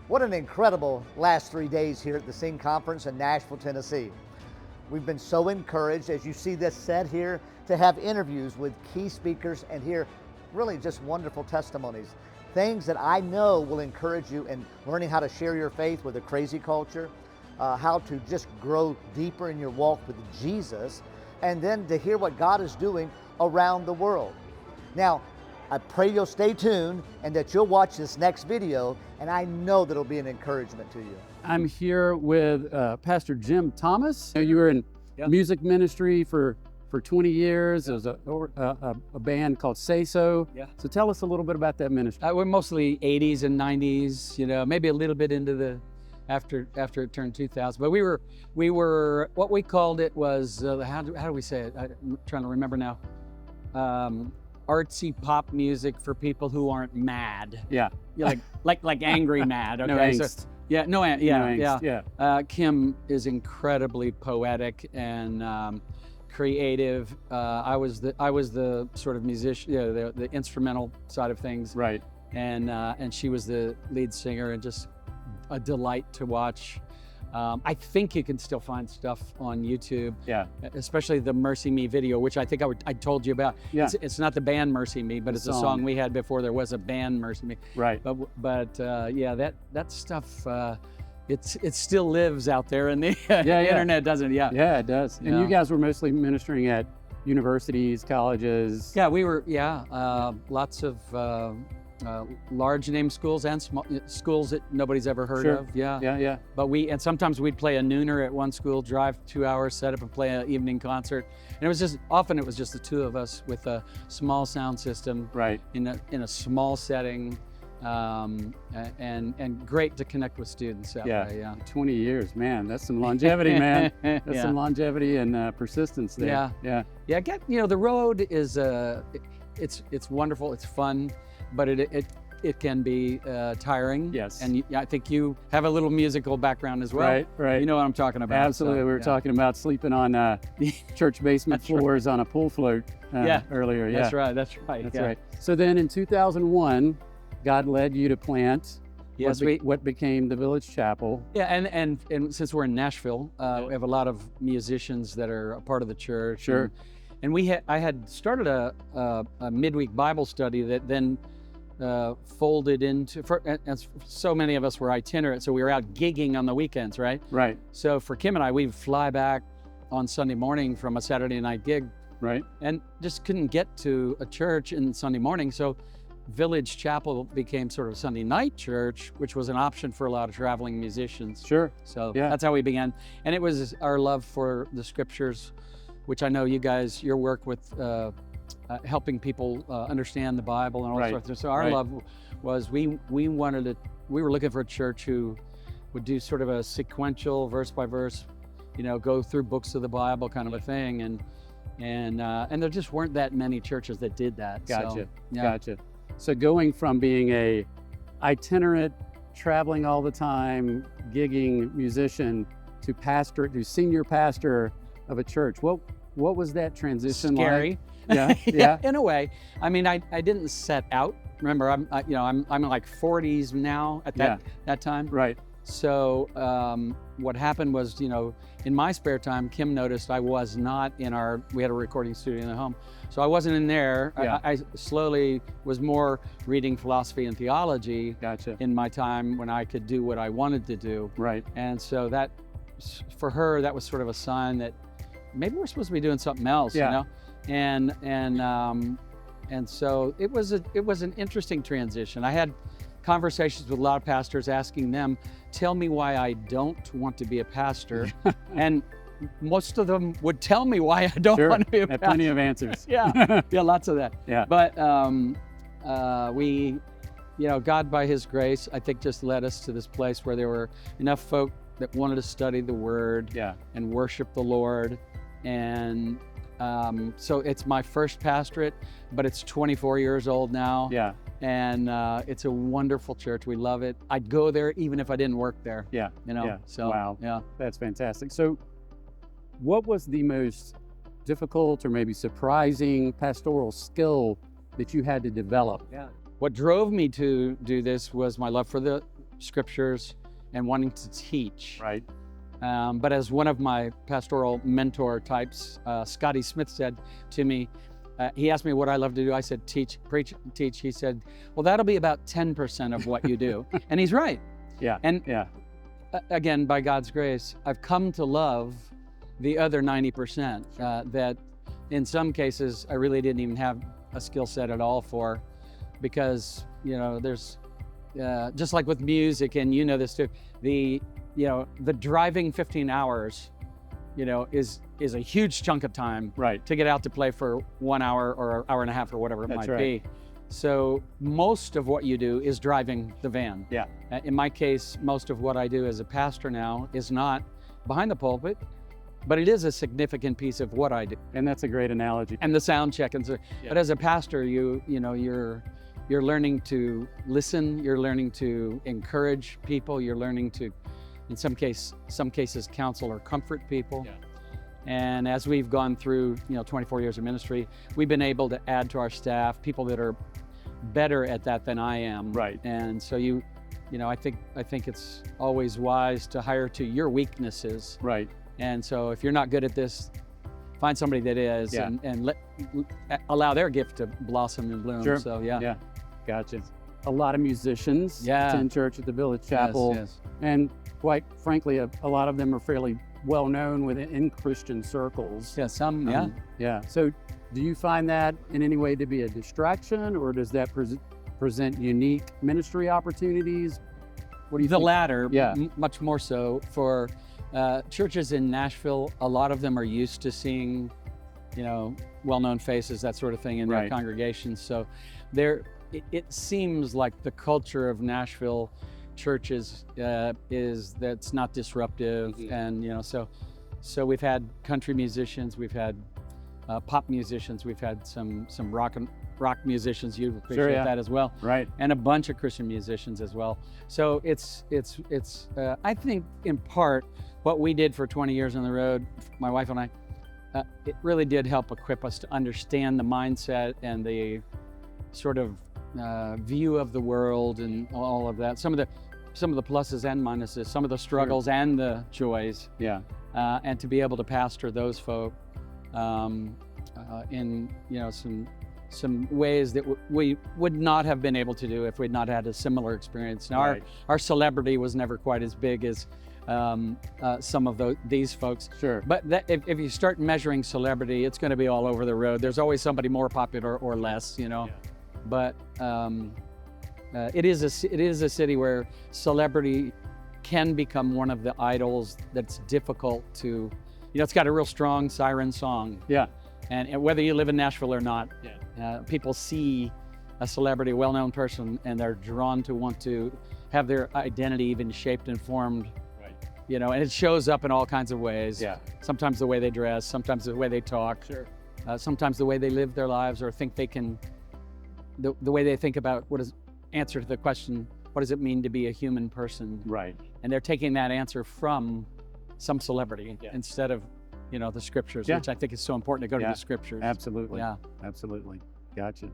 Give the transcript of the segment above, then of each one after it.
What an incredible last 3 days here at the Sing Conference in Nashville, Tennessee. We've been so encouraged, as you see this set here, to have interviews with key speakers and hear really just wonderful testimonies. Things that I know will encourage you in learning how to share your faith with a crazy culture, how to just grow deeper in your walk with Jesus, and then to hear what God is doing around the world. Now, I pray you'll stay tuned and that you'll watch this next video, and I know that it'll be an encouragement to you. I'm here with Pastor Jim Thomas. You were in music ministry for 20 years. There was a band called Say So. Yeah. So tell us a little bit about that ministry. We're mostly 80s and 90s, maybe a little bit into the after it turned 2000. But we were what we called it was how do we say it? I'm trying to remember now. Artsy pop music for people who aren't mad. Yeah. Like angry mad. Okay. No angst. No angst. Yeah. Kim is incredibly poetic and creative. I was the sort of musician, the instrumental side of things. Right. And she was the lead singer, and just a delight to watch. I think you can still find stuff on YouTube. Yeah. Especially the Mercy Me video, which I think I told you about. Yeah. It's not the band Mercy Me, but it's a song we had before there was a band Mercy Me. Right. But that stuff. It still lives out there, and the internet doesn't. Yeah. Yeah, it does. And you guys were mostly ministering at universities, colleges. Yeah, we were. Lots of large name schools and small schools that nobody's ever heard of. Yeah. But sometimes we'd play a nooner at one school, drive 2 hours, set up and play an evening concert. And it was just the two of us with a small sound system. Right. In a small setting. And great to connect with students that way. Yeah. 20 years, man, that's some longevity, man. That's some longevity and persistence there. Yeah. The road is it's wonderful, it's fun, but it can be tiring. Yes. And I think you have a little musical background as well. Right. You know what I'm talking about. Absolutely. We were talking about sleeping on church basement floors on a pool float earlier. Yeah. That's right. So then in 2001, God led you to plant what became the Village Chapel. Yeah, and since we're in Nashville, we have a lot of musicians that are a part of the church. Sure. And I had started a midweek Bible study that then folded into, and so many of us were itinerant, so we were out gigging on the weekends, right? Right. So for Kim and I, we'd fly back on Sunday morning from a Saturday night gig. Right. And just couldn't get to a church in Sunday morning, so Village Chapel became sort of Sunday night church, which was an option for a lot of traveling musicians. Sure. So that's how we began. And it was our love for the scriptures, which I know your work with helping people understand the Bible and all that sort of. So our love was we were looking for a church who would do sort of a sequential, verse by verse, go through books of the Bible kind of a thing. And there just weren't that many churches that did that. Gotcha. So going from being a itinerant, traveling all the time, gigging musician to senior pastor of a church, what was that transition like? Scary. Yeah. In a way. I mean, I didn't set out. Remember, I'm in like 40s now at that time. Right. So what happened was, in my spare time, Kim noticed I was not we had a recording studio in the home. So I wasn't in there. Yeah. I slowly was more reading philosophy and theology in my time when I could do what I wanted to do. Right. And so that, for her, that was sort of a sign that maybe we're supposed to be doing something else, And so it was an interesting transition. I had conversations with a lot of pastors asking them, tell me why I don't want to be a pastor. And most of them would tell me why I don't want to be a pastor. Plenty of answers. Yeah, lots of that. Yeah. But God, by His grace, I think just led us to this place where there were enough folk that wanted to study the Word and worship the Lord. And so it's my first pastorate, but it's 24 years old now. Yeah. And it's a wonderful church. We love it. I'd go there even if I didn't work there. Yeah. So wow. Yeah. That's fantastic. So what was the most difficult or maybe surprising pastoral skill that you had to develop? Yeah. What drove me to do this was my love for the scriptures and wanting to teach. Right. But as one of my pastoral mentor types, Scotty Smith, said to me, he asked me what I love to do. I said, teach, preach, teach. He said, well, that'll be about 10% of what you do. And he's right. Yeah. And yeah. Again, by God's grace, I've come to love the other 90% that in some cases I really didn't even have a skill set at all for, because, there's just like with music, and this too, the driving 15 hours, is a huge chunk of time, right, to get out to play for 1 hour or hour and a half or whatever it might be. So most of what you do is driving the van. Yeah. In my case, most of what I do as a pastor now is not behind the pulpit, but it is a significant piece of what I do. And that's a great analogy. And the sound check and so. Yeah. But as a pastor, you're learning to listen. You're learning to encourage people. You're learning to, in some cases, counsel or comfort people. Yeah. And as we've gone through, 24 years of ministry, we've been able to add to our staff people that are better at that than I am. Right. And so I think it's always wise to hire to your weaknesses. Right. And so if you're not good at this, find somebody that is, yeah, and allow their gift to blossom and bloom. Sure. So yeah. Yeah. Gotcha. A lot of musicians attend church at the Village Chapel. Yes. And quite frankly, a lot of them are fairly well known within Christian circles. Yeah, some, yeah. So do you find that in any way to be a distraction, or does that present unique ministry opportunities? What do you think? The latter, yeah, much more so. For churches in Nashville, a lot of them are used to seeing, well-known faces, that sort of thing in their congregations. So it seems like the culture of Nashville churches is that's not disruptive. Mm-hmm. And so we've had country musicians, we've had pop musicians, we've had some rock musicians. You appreciate that as well, right? And a bunch of Christian musicians as well. So it's I think in part what we did for 20 years on the road, my wife and I, it really did help equip us to understand the mindset and the sort of view of the world and all of that. Some of the pluses and minuses, some of the struggles and the joys. Yeah. And to be able to pastor those folk in some ways that we would not have been able to do if we'd not had a similar experience. Now our celebrity was never quite as big as some of these folks. Sure. But if you start measuring celebrity, it's going to be all over the road. There's always somebody more popular or less, Yeah. But it is a city where celebrity can become one of the idols that's difficult to, it's got a real strong siren song. Yeah. And whether you live in Nashville or not, people see a celebrity, a well-known person, and they're drawn to want to have their identity even shaped and formed. Right. And it shows up in all kinds of ways. Yeah. Sometimes the way they dress, sometimes the way they talk. Sure. Sometimes the way they live their lives or think they can, the way they think about what is answer to the question, what does it mean to be a human person? Right. And they're taking that answer from some celebrity instead of, the scriptures, which I think is so important to go to the scriptures. Absolutely. Yeah. Absolutely. Gotcha.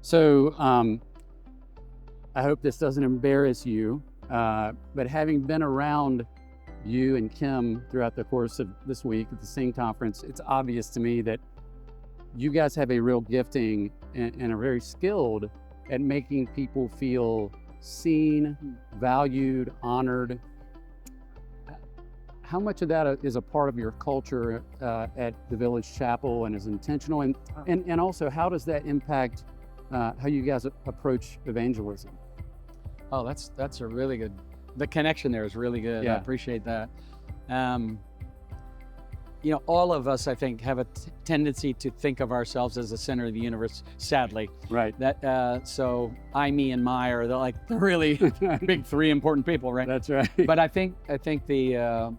So I hope this doesn't embarrass you, but having been around you and Kim throughout the course of this week at the Sing Conference, it's obvious to me that you guys have a real gifting and are very skilled at making people feel seen, valued, honored. How much of that is a part of your culture at the Village Chapel and is intentional? And also, how does that impact how you guys approach evangelism? Oh, that's a really good, the connection there is really good. Yeah. I appreciate that. All of us, I think, have a tendency to think of ourselves as the center of the universe, sadly. Right. That so I, me, and my are the really big three important people, right? That's right. But I think the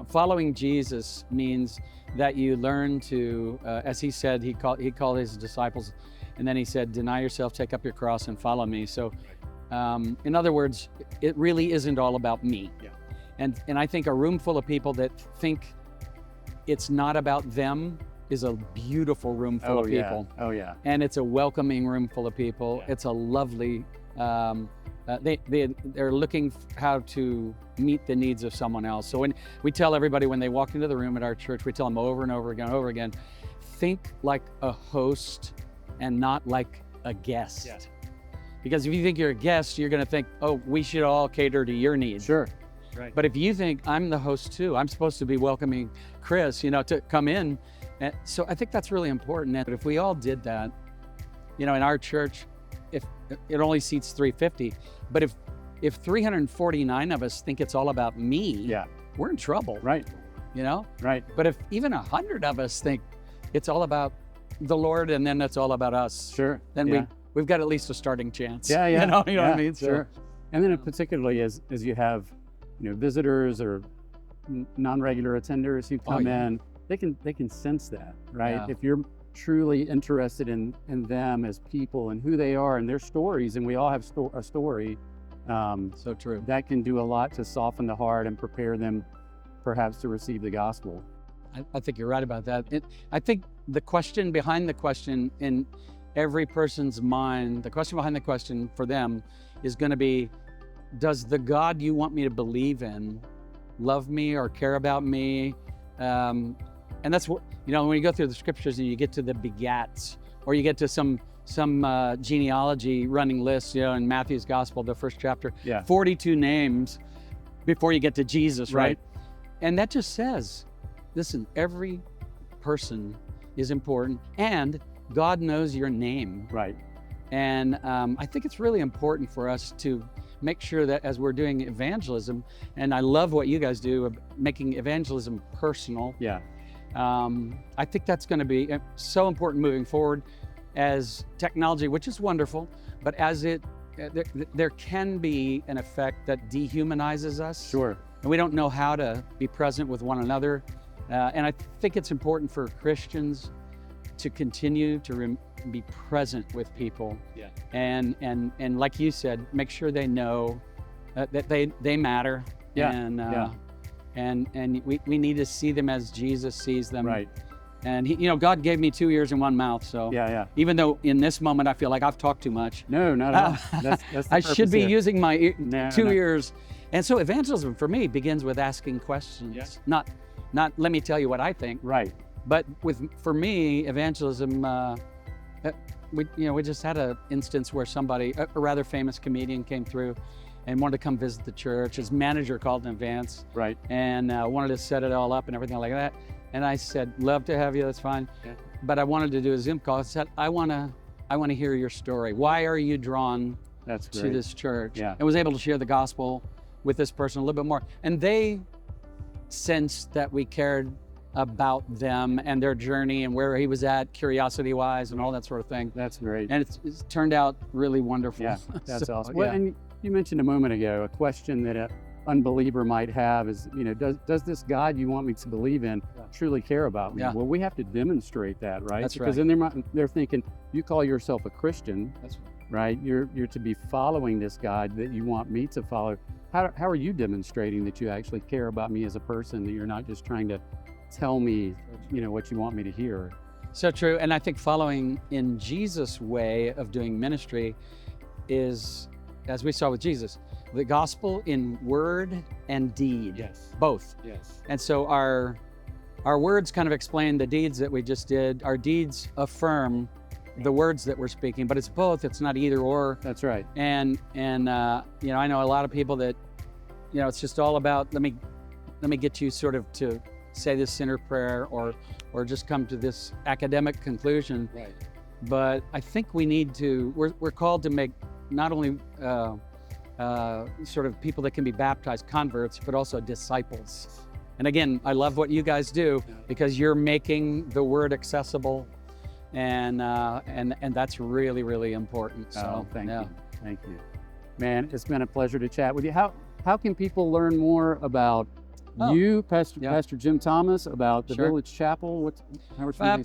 following Jesus means that you learn to, as he said, he called his disciples, and then he said, deny yourself, take up your cross, and follow me. So, in other words, it really isn't all about me. Yeah. And I think a room full of people that think it's not about them is a beautiful room full of people. Oh yeah. And it's a welcoming room full of people. Yeah. It's a lovely they're looking how to meet the needs of someone else. So when we tell everybody when they walk into the room at our church, we tell them over and over again, think like a host and not like a guest. Yeah. Because if you think you're a guest, you're going to think, oh, we should all cater to your needs. Sure. Right. But if you think I'm the host too, I'm supposed to be welcoming Chris, to come in. And so I think that's really important. But if we all did that, in our church, if it only seats 350, but if 349 of us think it's all about me, yeah, we're in trouble. Right. Right. But if even 100 of us think it's all about the Lord and then it's all about us, sure, then we've got at least a starting chance. Yeah. You know what I mean? Sure. And then particularly as you have, visitors or non-regular attenders who come in, they can sense that, right? Yeah. If you're truly interested in them as people and who they are and their stories, and we all have a story. So true. That can do a lot to soften the heart and prepare them perhaps to receive the gospel. I think you're right about that. I think the question behind the question in every person's mind, the question behind the question for them is going to be, does the God you want me to believe in love me or care about me? And that's what, when you go through the scriptures and you get to the begats, or you get to some genealogy running list, in Matthew's gospel, the first chapter, 42 names before you get to Jesus, right? And that just says, listen, every person is important and God knows your name. Right. And I think it's really important for us to make sure that as we're doing evangelism, and I love what you guys do, of making evangelism personal. Yeah. I think that's going to be so important moving forward as technology, which is wonderful, but as there can be an effect that dehumanizes us. Sure. And we don't know how to be present with one another. And I think it's important for Christians to continue to be present with people. Yeah. And like you said, make sure they know that they matter. Yeah. And we need to see them as Jesus sees them. Right. And God gave me 2 ears and one mouth. So yeah. Even though in this moment I feel like I've talked too much. No, not at all. That's the I should be here. using my two No. ears. And so evangelism for me begins with asking questions. Yeah. Not let me tell you what I think. Right. But for me, evangelism, we just had an instance where somebody, a rather famous comedian, came through and wanted to come visit the church. His manager called in advance. Right. And wanted to set it all up and everything like that. And I said, love to have you, that's fine. Yeah. But I wanted to do a Zoom call. I said, I want to hear your story. Why are you drawn to this church? Yeah. And was able to share the gospel with this person a little bit more. And they sensed that we cared about them and their journey and where he was at curiosity-wise and all that sort of thing. That's great. And it's turned out really wonderful. Yeah, that's So, awesome. Well, and you mentioned a moment ago, a question that an unbeliever might have is, does this God you want me to believe in truly care about me? Yeah. Well, we have to demonstrate that, right? That's because right. then they're thinking, you call yourself a Christian, That's right? You're to be following this God that you want me to follow. How are you demonstrating that you actually care about me as a person, that you're not just trying to tell me, what you want me to hear? So true. And I think following in Jesus' way of doing ministry is, as we saw with Jesus, the gospel in word and deed. Yes. Both. Yes. And so our words kind of explain the deeds that we just did. Our deeds affirm the words that we're speaking, but it's both. It's not either or. That's right. And I know a lot of people that, it's just all about, let me get you sort of to say this sinner prayer or just come to this academic conclusion. Right. But I think we need to, we're called to make not only sort of people that can be baptized, converts, but also disciples. And again, I love what you guys do because you're making the word accessible, and that's really, really important. So thank you. Man, it's been a pleasure to chat with you. How can people learn more about you, Pastor Jim Thomas, about the Village Chapel?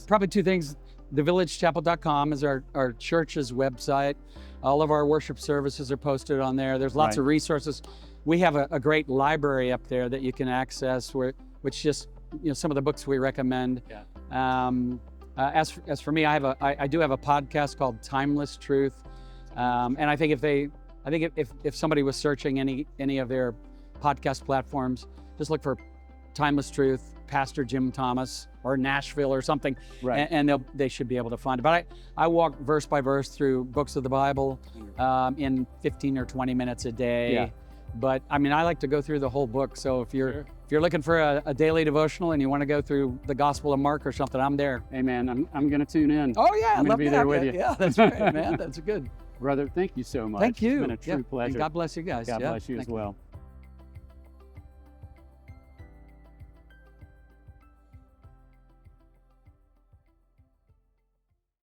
Probably two things. TheVillageChapel.com is our church's website. All of our worship services are posted on there. There's lots of resources. We have a great library up there that you can access, which just some of the books we recommend. Yeah. As for me, I do have a podcast called Timeless Truth. And I think if somebody was searching any of their podcast platforms, just look for Timeless Truth, Pastor Jim Thomas, or Nashville or something, Right. and they should be able to find it. But I walk verse by verse through books of the Bible in 15 or 20 minutes a day. Yeah. But I mean, I like to go through the whole book. So if you're looking for a daily devotional and you want to go through the Gospel of Mark or something, I'm there. Amen. I'm going to tune in. Oh yeah, I'm I'd going love to be to there have with you. Yeah, that's right, man. That's good. Brother, thank you so much. Thank you. It's been a true pleasure. God bless you guys. God Yeah, bless you as thank you. well.